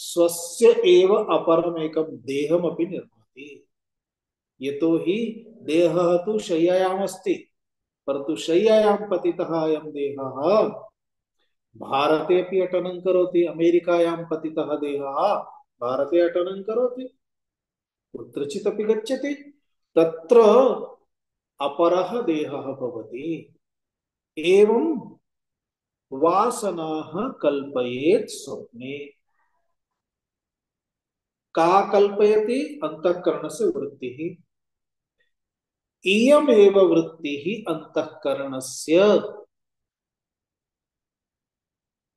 [SPEAKER 2] स्वस्य एव अपरमेकं देहमपि निर्माति। यतो हि देहः तु शय्यायाम् अस्ति, परन्तु शय्यायां पतितः अयं देहः भारते अपि अटनं करोति, अमेरिकायां पतितः देहः भारते अटनं करोति, कुत्रचित् अपि गच्छति, तत्र अपरः देहः भवति। एवं वासनाः कल्पयेत् स्वप्ने। का कल्पयति? अंतःकरणस्य वृत्तिः। इयमेव वृत्तिः अंतःकरणस्य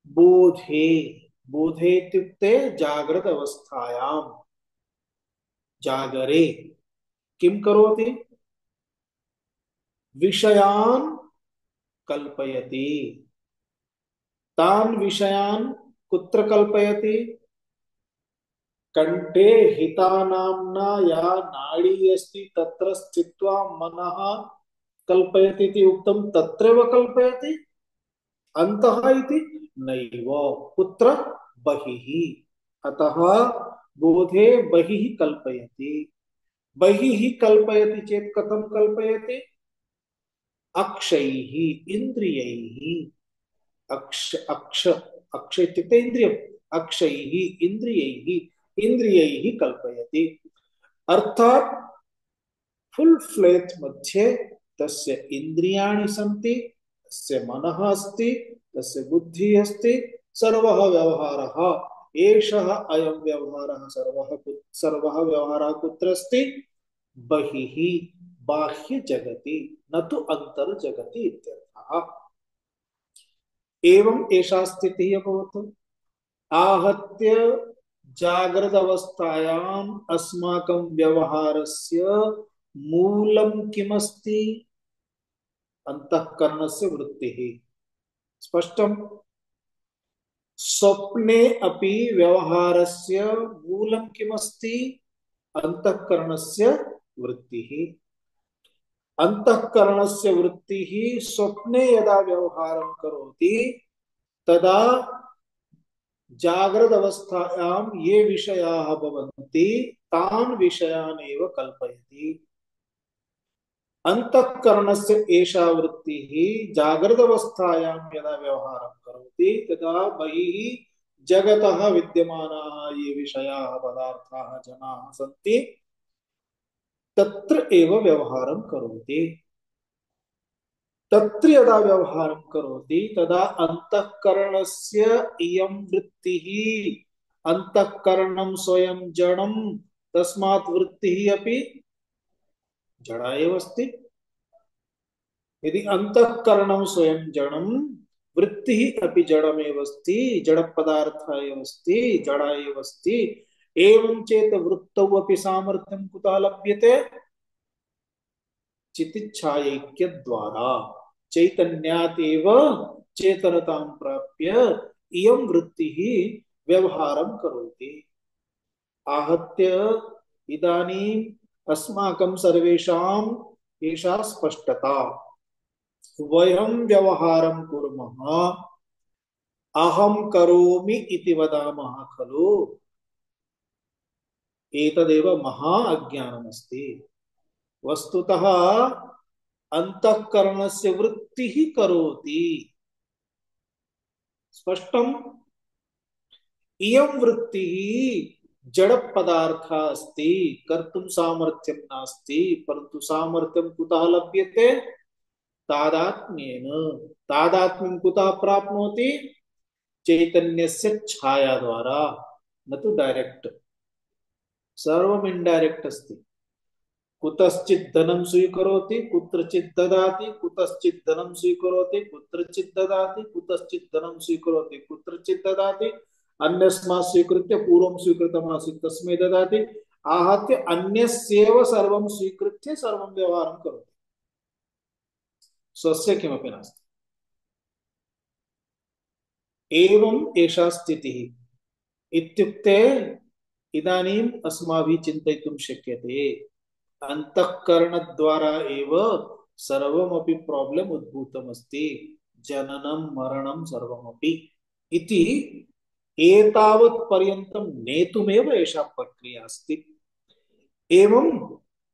[SPEAKER 2] बोधे। बोधे इत्युक्ते जागृत अवस्थायां, जागरे किं करोति? विषयान् कल्पयति। तान् विषयान् कुत्र कल्पयति? कंठे हितानाम्ना या नाड़ी अस्ति तत्र स्थित्वा मनः कल्पयति इति उक्तं, तत्रैव कल्पयति। अन्तः इति नैव। कुत्र? बहिः। अतः बोधे बहिः कल्पयति। बहिः कल्पयति चेत् कथं कल्पयति? अक्षैः इन्द्रियैः। अक्ष अक्ष अक्ष इत्युक्ते इन्द्रियम्। अक्षैः इन्द्रियैः इन्द्रियैः कल्पयति। अर्थात् फुल फ्लेथ मध्ये तस्य इन्द्रियाणि सन्ति, तस्य मनः अस्ति, तस्य बुद्धिः अस्ति, सर्वः व्यवहारः। एषः अयं व्यवहारः सर्वः व्यवहारः कुत्र अस्ति? बहिः, बाह्य जगति, न तु अन्तर्जगति इत्यर्थः। एवं एषा स्थितिः अभवत्। आहत्य जागृत अवस्थायाम् अस्माकं व्यवहारस्य मूलं किमस्ति? अंतःकरणस्य वृत्तिः। स्पष्टम्? स्वप्ने अपि व्यवहारस्य मूलं किमस्ति? अंतःकरणस्य वृत्तिः। अंतःकरणस्य वृत्तिः स्वप्ने यदा व्यवहारं करोति तदा जागृत अवस्थायां ये विषयाः भवन्ति तान् विषयान् एव कल्पयति। अंतःकरणस्य एषा वृत्तिः जागृत अवस्थायां यदा व्यवहारं करोति तदा बहिः जगतः विद्यमानाः ये विषयाः, पदार्थाः, जनाः सन्ति तत्र एव व्यवहारं करोति। तत्र यदा व्यवहारं करोति तदा अंतःकरणस्य इयं वृत्तिः, अंतःकरणं स्वयं जडं, तस्मात् वृत्तिः अपि जड़ा एव अस्ति। यदि अंतःकरणं स्वयं जडं, वृत्तिः अपि जडमेव अस्ति, जड़ पदार्थः एव अस्ति, जड़ा एव अस्ति। एवं चेत वृत्तौ अपि सामर्थ्यं कुतः लभ्यते? चितिच्छायैक्य द्वारा। चैतन्यात् एव चेतनतां प्राप्य इयं वृत्तिः व्यवहारं करोति। आहत्य इदानीम् अस्माकं सर्वेषाम् एषा स्पष्टता। वयं व्यवहारं कुर्मः, अहं करोमि इति वदामः खलु, एतदेव महा अज्ञानमस्ति। वस्तुतः अंतःकरणस्य वृत्तिः करोति। स्पष्टम्? इयं वृत्तिः जड़ पदार्थ अस्ति, कर्तुं सामर्थ्यं नास्ति, परन्तु सामर्थ्यं कुतः लभ्यते? तादात्म्येन। तादात्म्यं कुतः प्राप्नोति? चैतन्यस्य छाया द्वारा, न तु डायरेक्ट। सर्वम् इनडायरेक्ट अस्ति। कुतश्चित् धनं स्वीकरोति, कुत्रचित् ददाति, कुतश्चित् धनं स्वीकरोति, कुत्रचित् ददाति, कुतश्चित् धनं स्वीकरोति, कुत्रचित् ददाति, अन्यस्मात् स्वीकृत्य पूर्वं स्वीकृतमासीत् तस्मै ददाति, आहत्य अन्यस्येव सर्वं स्वीकृत्य सर्वं व्यवहारं करोति। स्वस्य किमपि नास्ति। एवं एषा स्थितिः। इत्युक्ते इदानीम् अस्माभिः चिन्तयितुं शक्यते अंतःकरणद्वारा एव सर्वमपि प्रॉब्लम उद्भूतमस्ति, जननं मरणं सर्वमपि इति एतावत् पर्यन्तं नेतुमेव एषा प्रक्रिया अस्ति। एवं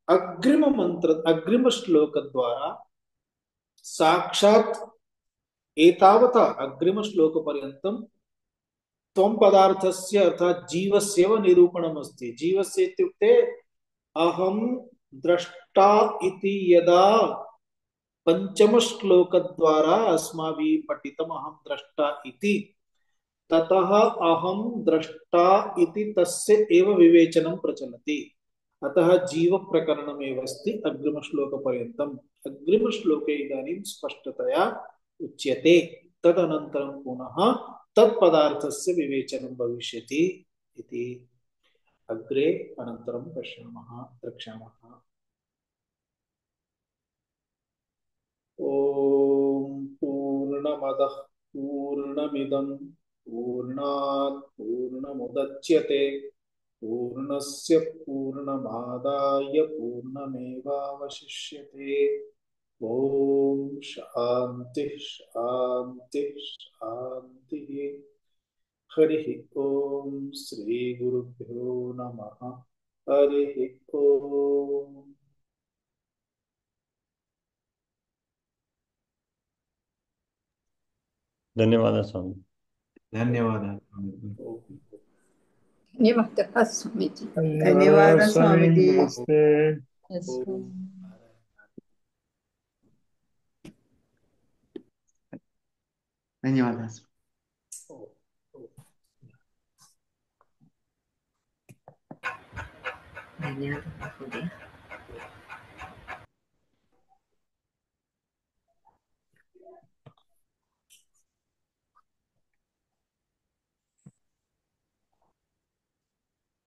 [SPEAKER 2] अग्रिम श्लोक द्वारा साक्षात् एतावता अग्रिम श्लोक पर्यन्तं त्वं पदार्थस्य अर्थात जीवस्येव निरूपणम् अस्ति। जीवस्य इत्युक्ते अहं द्रष्टा इति यदा पंचम श्लोक द्वारा अस्माभिः पठितम् अहं द्रष्टा इति, ततः अहं द्रष्टा इति तस्य एव विवेचनं प्रचलति। अतः जीव प्रकरणमेव अस्ति अग्रिम श्लोक पर्यन्तम्। अग्रिम श्लोके इदानीं स्पष्टतया उच्यते। तदनन्तरं पुनः तत्पदार्थस्य विवेचनं भविष्यति इति अग्रे अनन्तरं पश्यामः द्रक्ष्यामः। ॐ पूर्णमदः पूर्णमिदं पूर्णात् पूर्णमुदच्यते पूर्णस्य पूर्णमादाय पूर्णमेवावशिष्यते। ॐ शान्ति शान्ति शान्तिः। हरिः ॐ श्री गुरुभ्यो नमः। हरिः ॐ।
[SPEAKER 1] धन्यवाद स्वामी।
[SPEAKER 4] धन्यवादः।
[SPEAKER 3] धन्यवादः स्वामीजी।
[SPEAKER 5] धन्यवाद स्वामीजी।
[SPEAKER 4] नमस्ते। धन्यवादः।
[SPEAKER 5] धन्यवादः महोदय।